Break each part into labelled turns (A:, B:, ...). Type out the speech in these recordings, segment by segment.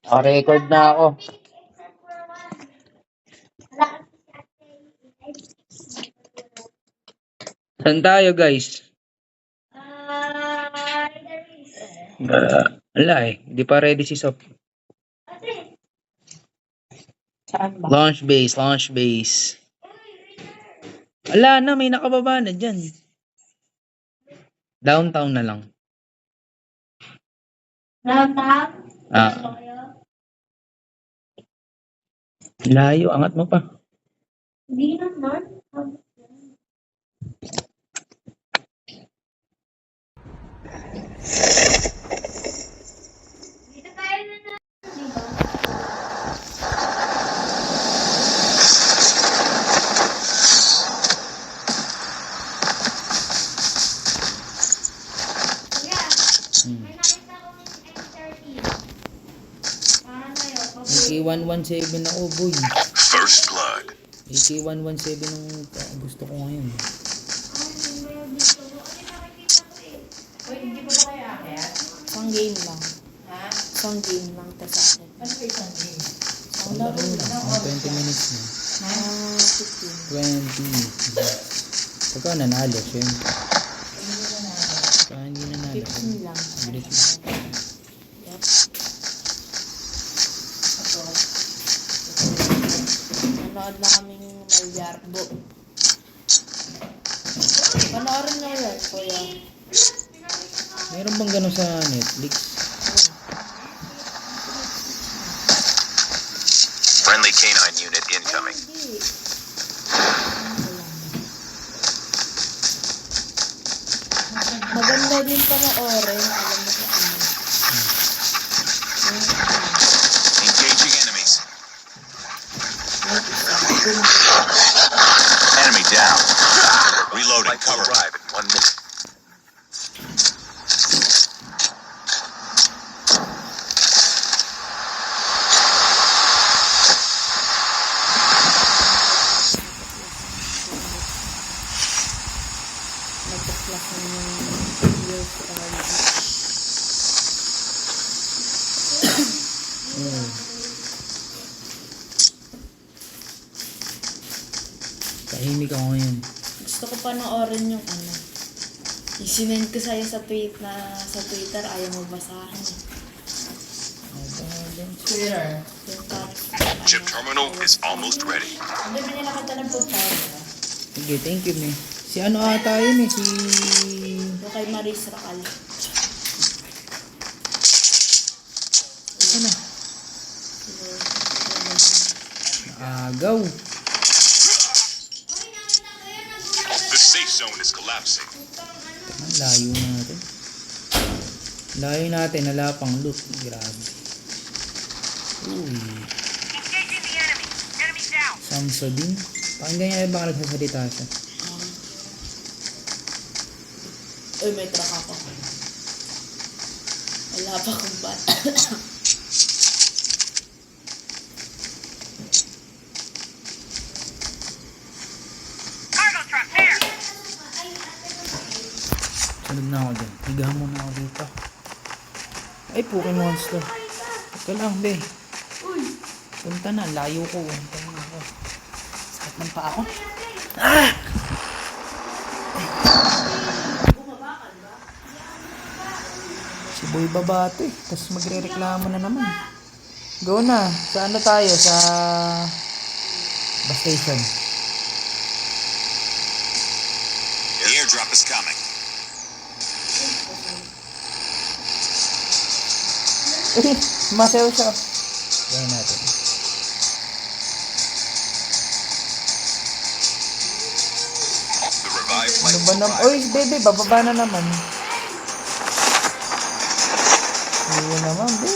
A: Naka-record na ako. Saan tayo, guys? Wala eh. Hindi pa ready si Sof.
B: Saan ba?
A: Launch base, launch base. Wala na, may nakababa na dyan. Downtown na lang.
B: Downtown?
A: Ah. Layo, angat mo pa.
B: Hindi naman. Dito tayo na di ba? Kuya, may nakita ko ng M30. Para sa'yo.
A: AK-117 ako, boy.
C: First blood.
A: AK-117 ang gusto ko ngayon.
B: Isang game lang. Isang game lang ta sa akin.
D: Ano ba isang game?
A: Ang laro na. 20 minutes na.
B: 15.
A: 20. Pagka nanalo, syempre. Pagka hindi nanalo.
B: 15 lang.
A: Bilis lang.
B: Yep. Nanood na kaming Malyarbo. Panoorin nyo yan, kuya.
A: Meron bang gano'n sa Netflix?
C: Friendly canine unit incoming.
B: Hindi. Maganda din panoorin. Alam mo kung ano.
C: Engaging enemies. Enemy down. Reloading. Cover. Arrive in 1 minute.
B: Nagpaklasan yung years already.
A: Tahimik ako ngayon.
B: Gusto ko panoorin yung ano. Isinend ko sa'yo sa Twitter, ayaw mo basahin eh.
D: Twitter.
B: Yung parang,
C: Chip terminal is almost ready.
D: Hindi ba niya nakita ng punta?
A: Sige, thank you, me. Si ano ata yun eh, si...
B: yung kay Maris Racal.
A: Ano? Agaw.
C: The safe zone is collapsing.
A: Ang layo natin. Layo natin, wala pang loot. Grabe. Uy. Samsudin. Pakinggan niya baka nagsasalita siya.
B: Uy, may truck ako. Wala pa kung ba't.
A: Sunod na ako dyan. Higa muna ako dito. Ay, Poké Monster. Ito lang, be. Punta na, layo ko. Punta na ako. Sakit ng paa ko. Ah! Si Boy Babato eh. Tapos magre-reklamo na naman. Go na. Sa ano tayo? Sa... bus station.
C: The airdrop is coming.
A: Masayaw siya. Gawin natin.
C: The revived
A: Ano
C: flight
A: ba
C: will
A: naman?
C: arrive.
A: Oy, bebe, bababa na naman. Ayun naman, be.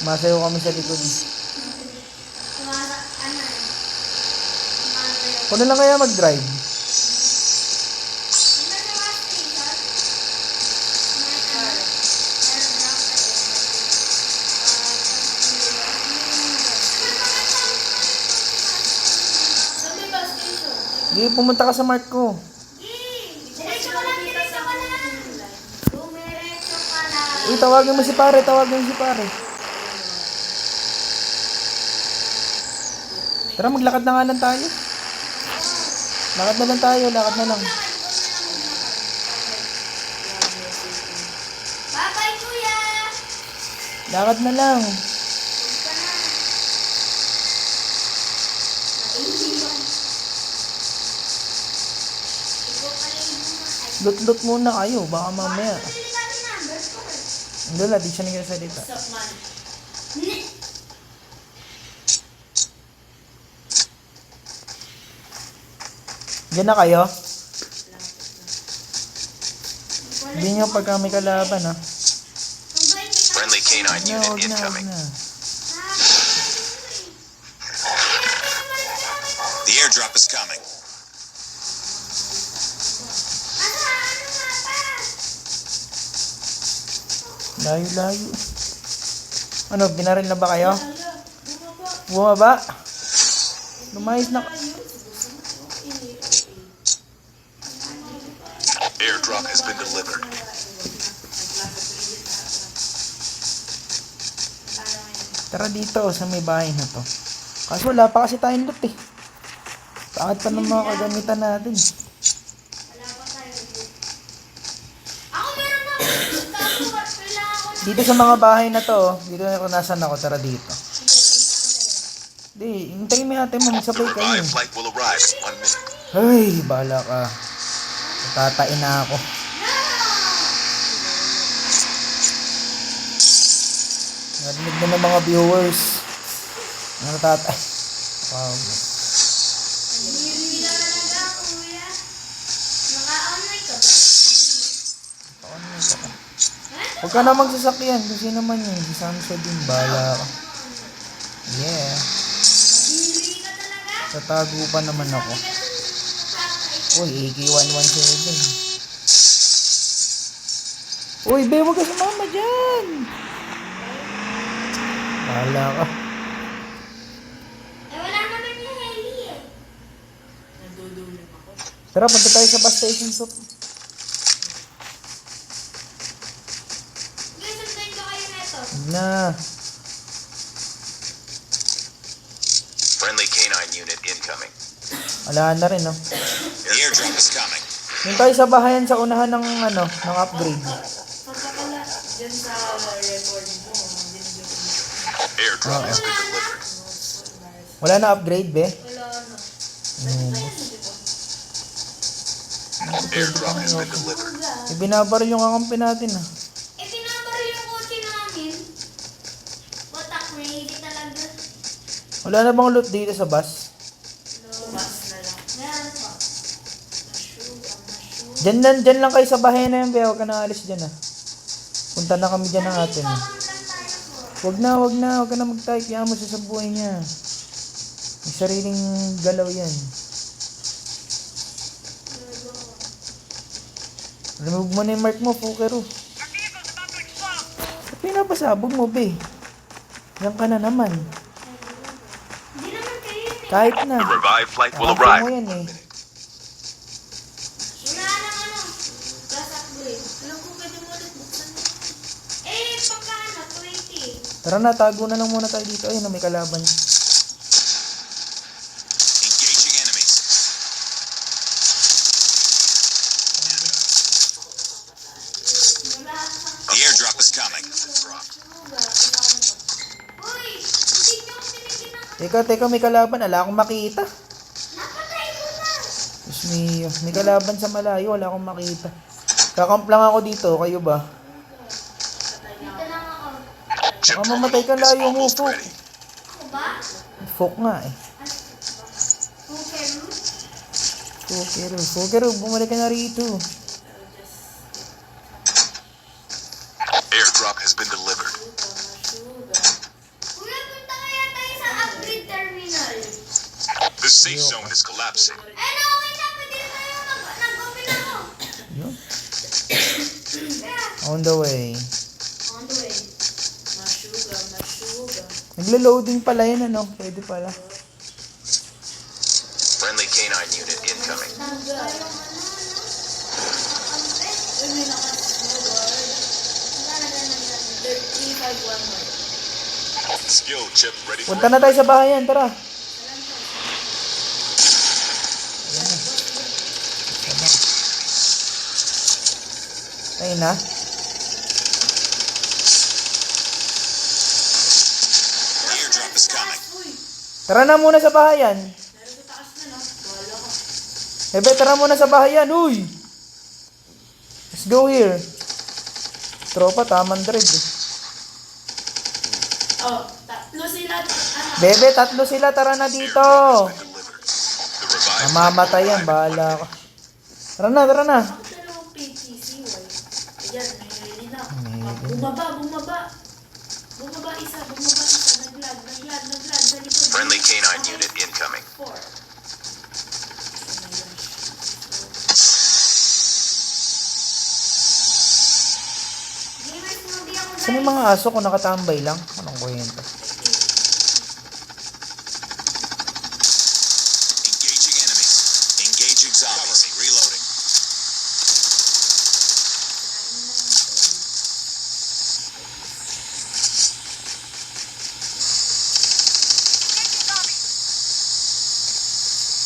A: Masayaw kami sa likod. Kung na lang kaya mag-drive? Hindi, pumunta ka sa mark ko.
B: Diretso ka lang, diretso ka lang. Dumiretso ka lang.
A: Sige, tawagan mo si pare. Tawagan mo si pare. Tara, maglakad na nga lang tayo. Lakad na lang tayo. Lakad na lang.
E: Bye-bye, kuya!
A: Lakad na lang. Lut-lut muna kayo. Baka mamaya. Hindi lang, di siya nagsasalita.
B: Stop man.
A: Diyan na kayo? Hindi nyo pagka may kalaban, ha?
C: Friendly canine
A: No,
C: unit
A: wag na, wag
C: incoming.
A: na.
C: The airdrop is coming.
A: Layo-layo. Ano, binaril na ba kayo? Bumaba? Lumayos na.
C: Airdrop has been delivered.
A: Tara dito sa may bahay na to. Kaso wala pa kasi tayong loot eh. Bakit pa ng mga kagamitan natin?
E: Ako meron na. Kailangan ko na.
A: Dito sa mga bahay na to, dito na kung nasan ako, tara dito. Hindi, hintayin mo natin mo,
C: The
A: magsabay kayo.
C: revived flight will arrive in 1 minute.
A: Ay, bahala ka. Natatain na ako. Narinig mo ng mga viewers. Natatay. Wow.
E: Hindi na talaga, kuya. Naka-online ka ba?
A: Huwag ka na magsasakyan. Kasi naman yun. Si Samso din. Bahala ka. Yeah.
E: Hindi ka talaga?
A: Tatago pa naman ako. Uy, AK-117. Uy, be, huwag ka sumama dyan. Bahala ka.
E: Eh, wala naman yung heli eh.
B: Nadudulim ako.
A: Tara, punta tayo sa bus station. So,
E: Guys, sundan ko kayo neto.
A: na.
C: Friendly canine unit incoming.
A: Wala na rin, no?
C: The airdrop is coming.
A: Yung tayo sa bahayan sa unahan ng, ano, ng upgrade.
B: Pagkakala, dyan sa record mo, dinidyo ko.
C: Airdrop has been delivered.
A: Wala na upgrade, be.
E: Wala na.
C: Airdrop has been delivered.
A: Ibinabaril yung kakampi natin, ha.
E: Eh, pinabaril yung kotse namin. What a crazy talaga.
A: Wala na bang loot dito sa bus?
B: Tumas na lang.
E: Meron pa.
A: Dyan lang kayo sa bahayan na yun, be. Huwag ka na alis dyan, ha. Punta na kami dyan ng atin, ha. Huwag ka na mag-type. Yan mo siya sa buhay niya. May sariling galaw yan. Remove mo na yung mark mo, Fukero. Ba't pinapasabog mo, be? Yan ka na naman.
E: Hindi naman kayo eh.
A: Kahit na.
C: The revived flight will
A: Kakampi mo
C: arrive.
A: yan, eh.
E: Wala nang ano. Gas upgrade. Alam ko pwede mo ulit buksan. Eh, pagka ano, 20.
A: Tara na, tago na lang muna tayo dito. Ayun, may kalaban.
C: Engaging enemies. The airdrop is coming.
E: Uy, hindi nyo ako tinignan.
A: Teka, may kalaban. Ala akong makita.
E: Napatay ko na.
A: Diyos mio, may kalaban sa malayo. Wala akong makita. Kakamp lang ako dito. Kayo ba?
E: Dito lang ako.
C: Chip
A: Baka mamatay ka
C: terminal is
A: layo mo,
C: almost
A: Fuk.
C: ready.
E: Ako ba?
A: Fok nga, eh.
E: Okay,
A: Fukero, bumalik ka na rito.
C: Airdrop has been delivered.
E: Kuya, punta kaya tayo sa upgrade terminal.
C: The safe zone is collapsing.
E: Eh, no, okay na. Pwede na tayo nag-open ako.
A: Yun.
E: Yeah.
A: On the way.
E: On the way.
B: Masuga.
A: Naglo-loading pala yun, ano? Pwede pala.
C: Friendly canine unit incoming.
E: May nakasugat. Talaga naman. white, one white.
C: Skill chip ready for
A: Punta na tayo sa bahayan, tara. Ayun na.
C: airdrop is coming.
E: Uy,
A: Tara na muna sa bahayan.
E: meron sa taas na, no? Bahala ka.
A: Bebe, tara muna sa bahayan, uy! Let's go here. Tropa, tamang dread eh.
E: Oh, tatlo sila. Ano?
A: Bebe, tatlo sila, tara na dito.
C: Delivered. The revived
A: Mamamatay yan, bahala ka. Tara na, tara na.
E: Bakit dalawang PTC, white? Ayan, may na. Bumaba. Bumaba isa. Naglag. Sa likod.
C: friendly canine unit incoming.
E: 4. Gamers, hindi ako
A: Saan yung mga aso ko nakatambay lang? Anong kwento?
C: Engaging enemies. Engaging zombies. Reloading.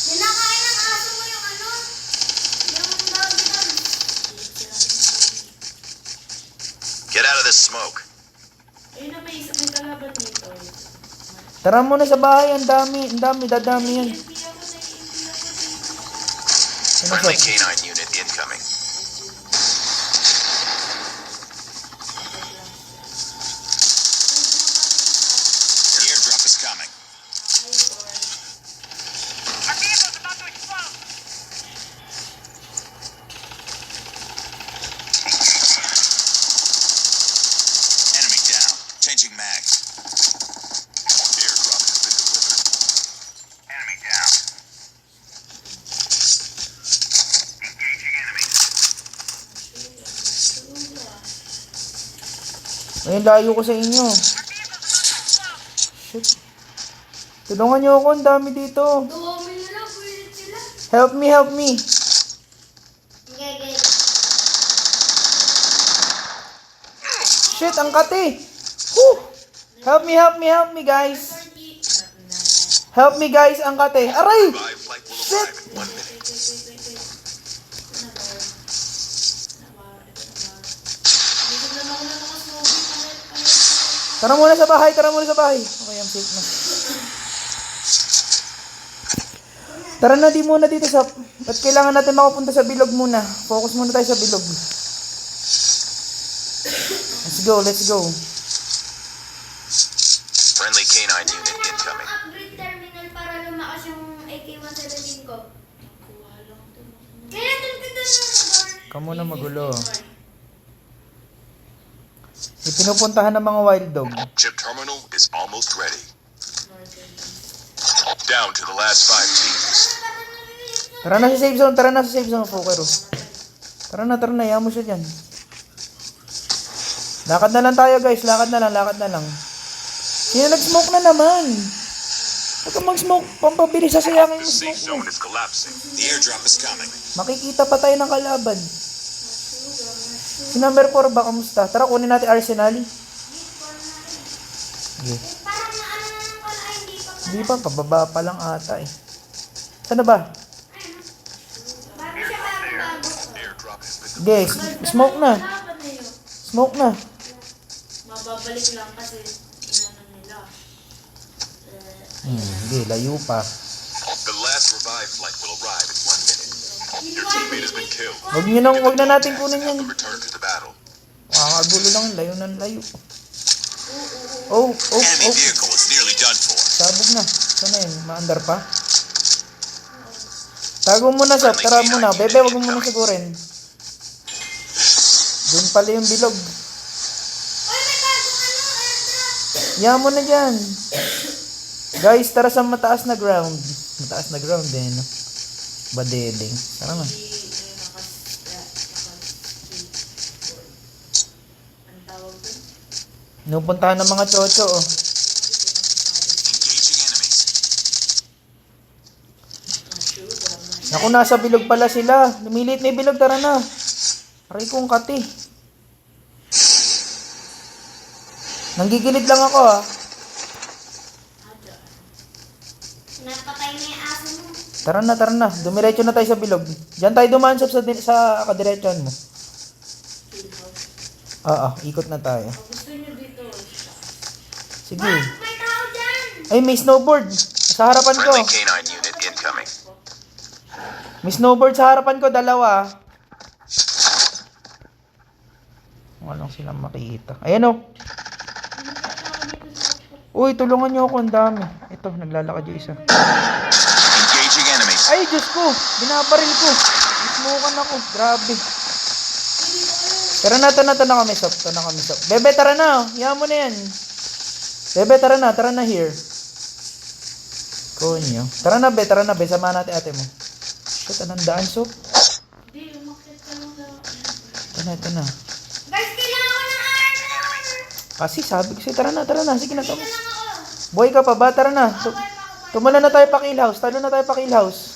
E: Ninakain ng aso mo yung ano? Yung dog.
C: Get out of this smoke.
E: Ayun na, may kalaban dito.
A: Tara muna sa bahay, ang dami, dadami yan.
E: Hindi ako.
A: Ano
C: Friendly
A: siya?
C: canine unit incoming. The airdrop is coming. Enemy down. Changing mags. Airdrop has been delivered. Enemy down. Engaging enemies.
A: Ayun, layo ko sa inyo. Shit. Tulungan niyo ako, ang dami dito.
E: Duwami na lang, buwilit sila.
A: Help me.
E: Okay.
A: Shit, ang kati. Whew. Help me, guys. Help me, guys, ang kati. Aray!
C: Revive flight will arrive in 1 minute.
A: Tara muna sa bahay. Okay, I'm safe na. Tara na, di muna dito sa... At kailangan natin makapunta sa bilog muna. Focus muna tayo sa bilog. Let's go.
C: Friendly canine unit incoming.
E: Upgrade terminal para lumakas yung AK-117 ko. Kaya tulpitan na sa door.
A: Kamu na magulo. Pinupuntahan ng mga wild dog.
C: Chip terminal is almost ready. Down to the last 5 teams.
A: Tara na sa safe zone, Fokero. Tara na, yaman mo siya dyan. Lakad na lang tayo, guys. Lakad na lang. Sino nag-smoke na naman? Huwag kang mag-smoke. Pampabilis, sasayangin
C: The
A: yung
C: safe
A: smoke mo.
C: zone is collapsing. The airdrop is coming.
A: Makikita pa tayo ng kalaban. Si number 4 ba? Kamusta? Tara, kunin natin arsenal. Okay.
E: Parang naano na lang pala, ay hindi pa pala.
A: Hindi pa, pababa pa lang ata eh. Saan na ba?
E: Bago siya bago.
C: Airdrop has been
A: Okay, smoke na.
E: Laban na yun.
A: Smoke na.
E: Mababalik lang kasi inanon nila.
A: Hindi, layo pa.
C: The last revived flight will arrive in 1 minute. Your teammate has been killed.
A: Wag na natin kunin yan.
C: Return to the battle.
A: Makakagulo lang, layo. Oh.
C: Enemy vehicle is nearly done for.
A: Sabog na. Saan na yun? Maandar pa? Tago muna sa, tara muna. Bebe, wag mo muna sigurin. Doon pala yung bilog.
E: Uy, may bagong airdrop.
A: Yan mo na dyan. Guys, tara sa mataas na ground. Mataas na ground din. No? Badeding. Tara na.
E: Ang tawag doon?
A: Nupuntahan ng mga chocho. Oh.
C: Engaging enemies.
A: Naku, nasa bilog pala sila. Lumilit na yung bilog, tara na. Aray kong kati. Nanggigilid lang ako ha.
E: Napatay na yung aso mo.
A: Tara na. Dumiretso na tayo sa bilog. Diyan tayo dumaan sa kadiretsuhan mo. Ikot na tayo.
B: Gusto nyo dito.
A: Sige.
E: May tao dyan!
A: Ay, may snowboard. Sa harapan ko.
C: Friendly canine unit incoming.
A: May snowboard sa harapan ko, dalawa. Walang silang makikita. Ayan o. Uy, tulungan niyo ako. Ang dami. Ito, naglalakad yung isa.
C: Engaging enemies.
A: Ay, Diyos ko. Binabaril ko. Ismukan ako. Grabe. Tara na kami, Sop. Bebe, tara na. Hiya mo na yan. Bebe, tara na here. Konyo. Tara na, be. Samahan natin ate mo. Shit, anong daan, Sop?
B: Hindi, umakit ka lang daw.
A: Ito na.
E: Guys, kailangan ko ng armor!
A: Kasi sabi ko sa'yo, tara na. Sige na, tama.
E: Kailangan ako.
A: Buhay ka pa ba? Tara na. Tumala na tayo pa kill house. Talo na tayo pa kill house.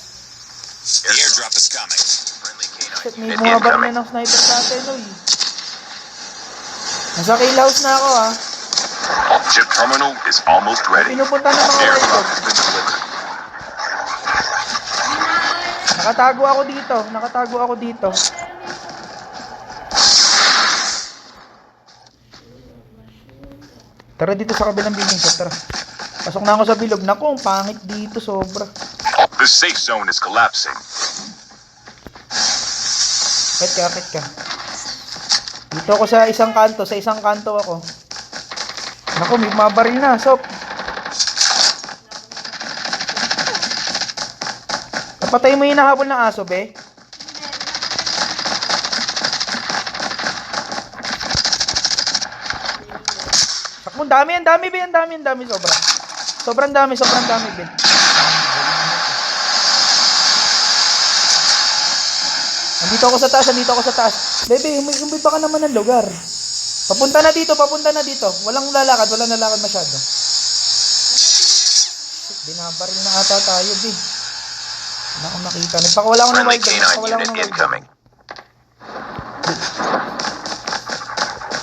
C: The airdrop is coming. Friendly
A: Shit,
C: canine
A: may
C: unit
A: mga bar
C: incoming.
A: na ng sniper sa atin, uy. Nasa kill house na ako, ha.
C: Chip terminal is almost ready.
A: Pinupunta ng mga
C: Airdrop
A: wildog.
C: has been delivered.
A: Nakatago ako dito. Tara dito sa kabilang building, Sop. Tara. Pasok na ako sa bilog. Naku, ang pangit dito, sobra.
C: The safe zone is collapsing.
A: Akit ka. Dito ako sa isang kanto ako. Naku, may mabaril na, Sop. Napatay mo yung hinahabol ng aso, be? Sakmo, ang dami, be. Ang dami, sobra. Sobrang dami, be. Nandito ako sa taas. Bebe, humigumbi pa ka naman ng lugar. Papunta na dito. Walang lalakad masyado. Binabaril na ata tayo, be. Wala akong nakita. Nagpakawala ko ng
C: Friendly
A: wild dog.
C: canine unit incoming.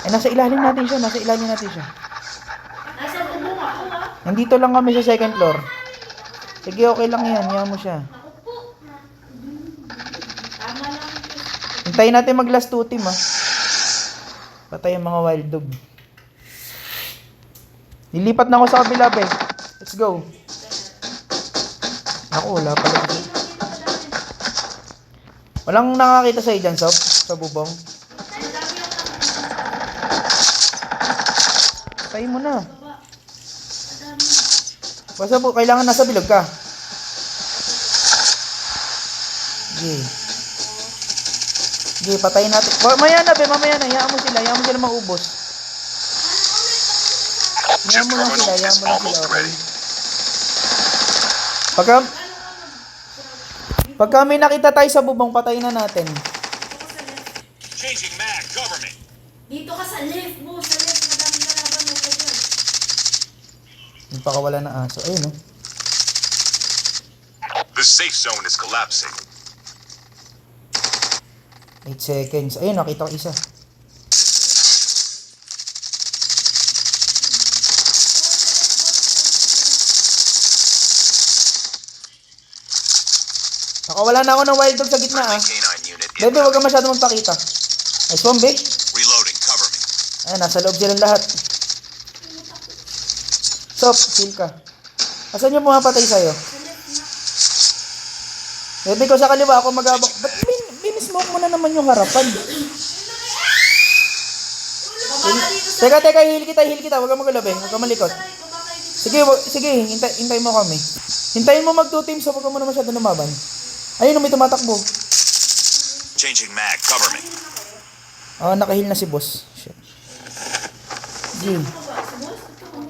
A: Nasa ilalim natin siya.
B: Nasa bubong ako ha.
A: Nandito lang kami sa second floor. Sige, okay lang yan. Hiya mo siya.
B: Tama lang.
A: Hintayin natin mag last 2 team, ha. Patay ang mga wild dog. Lilipat na ako sa kabila, be. Let's go. Ako, wala pala. Walang nakakita sa'yo dyan, Sop? Sa bubong? Patay mo na. Basta po, kailangan nasa bilog ka. Sige, patayin natin. Mamaya na, be. Hayaan mo sila maubos.
C: Chip terminal is almost ready.
A: Pagka may nakita tayo sa bubong, patayin na natin.
C: Changing mag, cover me.
B: Dito ka sa lift mo. Sa lift. Madaming kalaban mo ka dyan.
A: Nagpakawala na aso. Ayun, oh.
C: The safe zone is collapsing.
A: 8 seconds. Ayun, nakita ko isa. Nakawala na ako ng wild dog sa gitna, ah.
C: Canine unit
A: Bebe, huwag ka masyado magpakita. Ay, swambe.
C: reloading. Cover me.
A: Ayan, nasa loob silang lahat. Stop, heal ka. Asan yung pumapatay sa'yo? Bebe ko sa kaliwa, ako mag-abak. Ba't binismoke mo na naman yung harapan? Teka, heal kita. Huwag ka magalabi. Huwag ka malikot. Sige, hintay mo kami. Hintayin mo mag 2 teams, so huwag ka muna masyado lumaban. Ayun, may tumatakbo.
C: Changing mag, cover me.
A: Nakahil na si boss. Shit. Sige.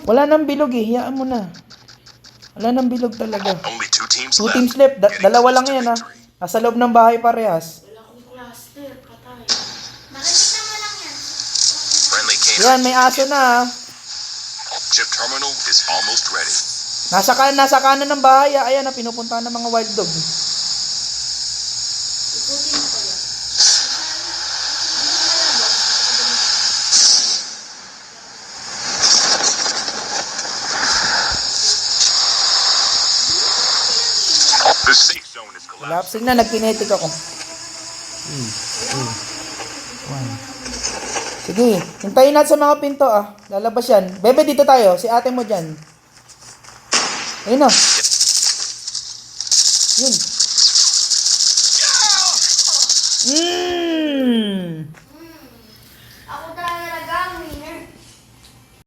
A: Wala nang bilog eh. Hiyaan mo na. Wala nang bilog talaga.
C: Only 2 teams
A: 2
C: left.
A: teams left.
C: Getting
A: Dalawa
C: close
A: lang
C: to
A: yan, ha.
C: victory.
A: Nasa loob ng bahay parehas.
B: Wala akong cluster. Patay.
E: Nakikita mo lang yan.
C: Friendly
A: Yan,
C: canine.
A: may aso na, ha.
C: Chip terminal is almost ready.
A: Nasa kanan ng bahay, ha. Ayan, ha. Pinupuntahan ng mga wild dog.
B: Ikutin mo pala.
C: The safe zone is collapsed.
A: Collapsing na, nagkinetic ako. 1. Sige, hintayin natin sa mga pinto ah. Lalabas yan. Bebe, dito tayo. Si ate mo dyan. Ayun na. Yun.